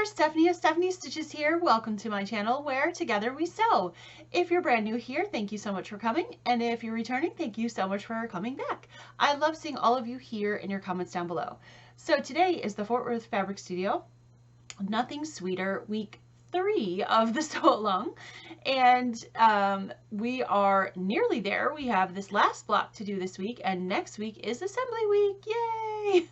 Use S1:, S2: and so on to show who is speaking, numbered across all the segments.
S1: there, Stephanie of Stephanie Stitches here. Welcome to my channel where together we sew. If you're brand new here, thank you so much for coming. And if you're returning, thank you so much for coming back. I love seeing all of you here in your comments down below. So today is the Fort Worth Fabric Studio Nothing Sweeter week 3 of the sew along, and we are nearly there. We have this last block to do this week, and next week is assembly week. Yay!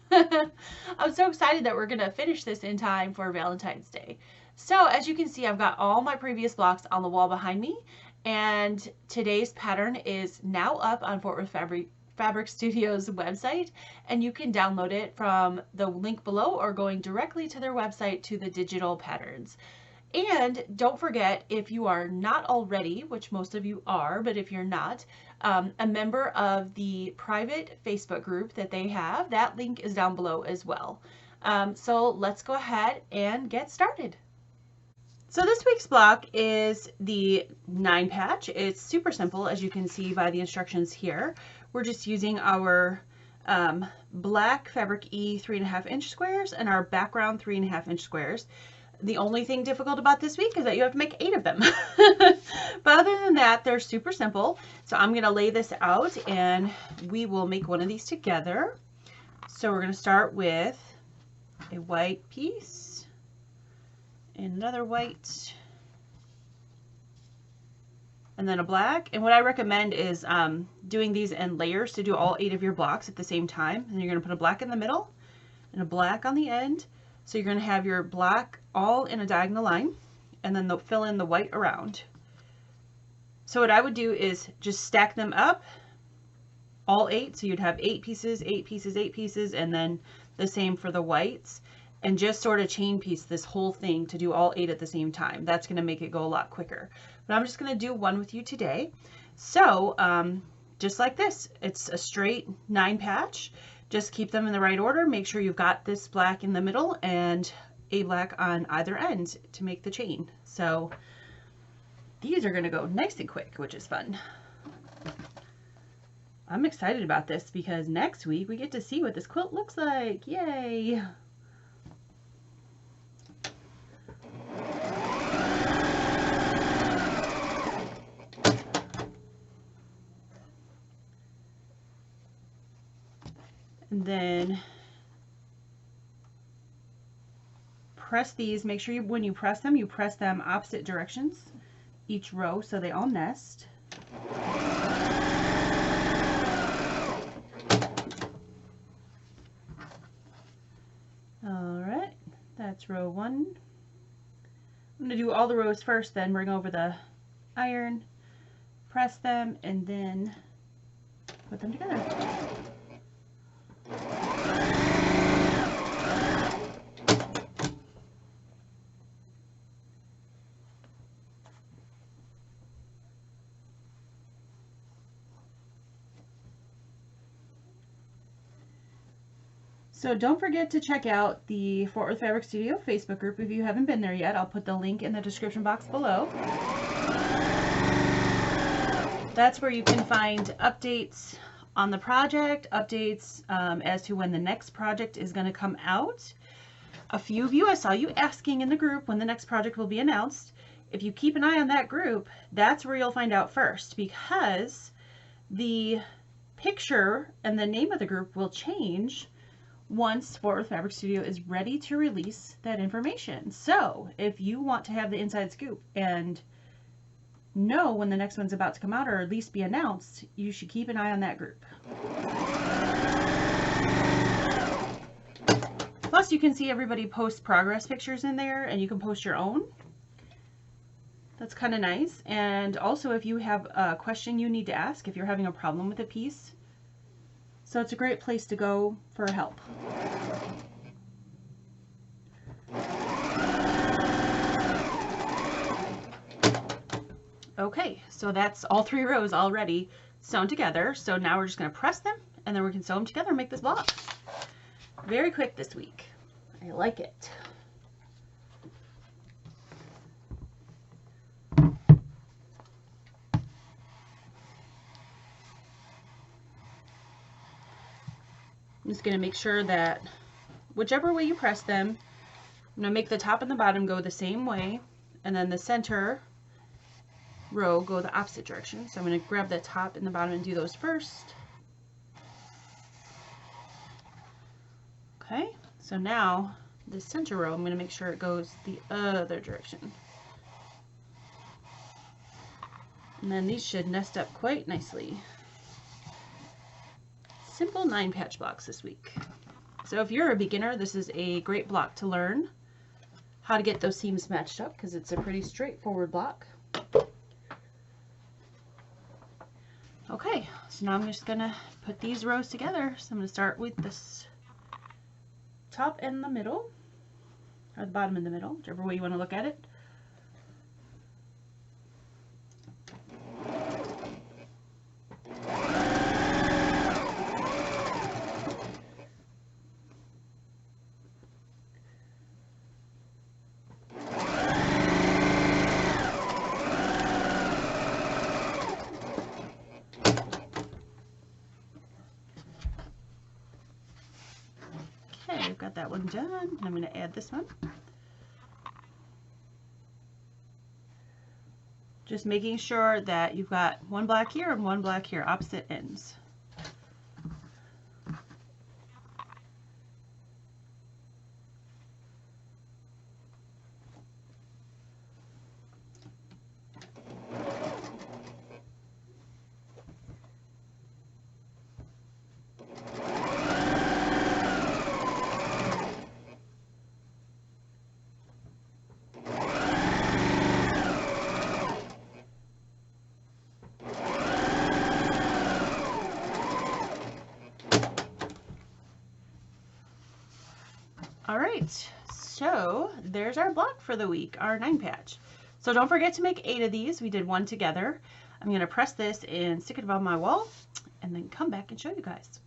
S1: I'm so excited that we're gonna finish this in time for Valentine's Day. So as you can see, I've got all my previous blocks on the wall behind me, and today's pattern is now up on Fort Worth Fabric Studio's website, and you can download it from the link below or going directly to their website to the digital patterns. And don't forget, if you are not already, which most of you are, but if you're not, a member of the private Facebook group that they have, that link is down below as well. So let's go ahead and get started. So this week's block is the 9 patch. It's super simple, as you can see by the instructions here. We're just using our black Fabric E 3.5 inch squares and our background 3.5 inch squares. The only thing difficult about this week is that you have to make 8 of them. But other than that, they're super simple. So I'm going to lay this out and we will make one of these together. So we're going to start with a white piece, another white, and then a black. And what I recommend is doing these in layers to do all 8 of your blocks at the same time. And you're going to put a black in the middle and a black on the end. So you're going to have your black all in a diagonal line, and then they'll fill in the white around. So what I would do is just stack them up, all 8. So you'd have 8 pieces, 8 pieces, 8 pieces, and then the same for the whites, and just sort of chain piece this whole thing to do all 8 at the same time. That's going to make it go a lot quicker. But I'm just going to do one with you today. So just like this, it's a straight 9 patch. Just keep them in the right order. Make sure you've got this black in the middle and a black on either end to make the chain. So these are going to go nice and quick, which is fun. I'm excited about this because next week we get to see what this quilt looks like. Yay! And then press these. Make sure when you press them opposite directions each row so they all nest. All right, that's row 1. I'm going to do all the rows first, then bring over the iron, press them, and then put them together. So don't forget to check out the Fort Worth Fabric Studio Facebook group if you haven't been there yet. I'll put the link in the description box below. That's where you can find updates on the project, updates as to when the next project is going to come out. A few of you, I saw you asking in the group when the next project will be announced. If you keep an eye on that group, that's where you'll find out first, because the picture and the name of the group will change once Fort Worth Fabric Studio is ready to release that information. So if you want to have the inside scoop and know when the next one's about to come out, or at least be announced, you should keep an eye on that group. Plus you can see everybody post progress pictures in there, and you can post your own. That's kind of nice. And also if you have a question you need to ask, if you're having a problem with a piece, so it's a great place to go for help. Okay, so that's all 3 rows already sewn together. So now we're just going to press them, and then we can sew them together and make this block. Very quick this week. I like it. I'm just going to make sure that whichever way you press them, I'm going to make the top and the bottom go the same way, and then the center row go the opposite direction. So I'm going to grab the top and the bottom and do those first. Okay, so now the center row, I'm going to make sure it goes the other direction. And then these should nest up quite nicely. Simple 9-patch blocks this week. So if you're a beginner, this is a great block to learn how to get those seams matched up, because it's a pretty straightforward block. Okay, so now I'm just going to put these rows together. So I'm going to start with this top and the middle, or the bottom and the middle, whichever way you want to look at it. Okay, we've got that one done. I'm going to add this one. Just making sure that you've got one black here and one black here, opposite ends. All right, so there's our block for the week, our 9-patch. So don't forget to make 8 of these. We did one together. I'm going to press this and stick it above my wall and then come back and show you guys.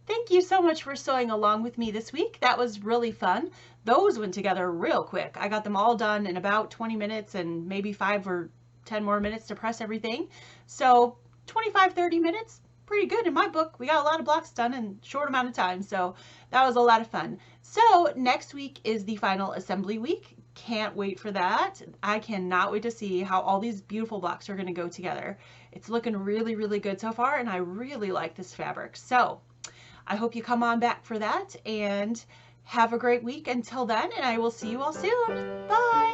S1: Thank you so much for sewing along with me this week. That was really fun. Those went together real quick. I got them all done in about 20 minutes and maybe 5 or 10 more minutes to press everything. So 25-30 minutes. Pretty good in my book. We got a lot of blocks done in a short amount of time, so that was a lot of fun. So next week is the final assembly week. Can't wait for that. I cannot wait to see how all these beautiful blocks are going to go together. It's looking really, really good so far, and I really like this fabric. So I hope you come on back for that, and have a great week until then, and I will see you all soon. Bye!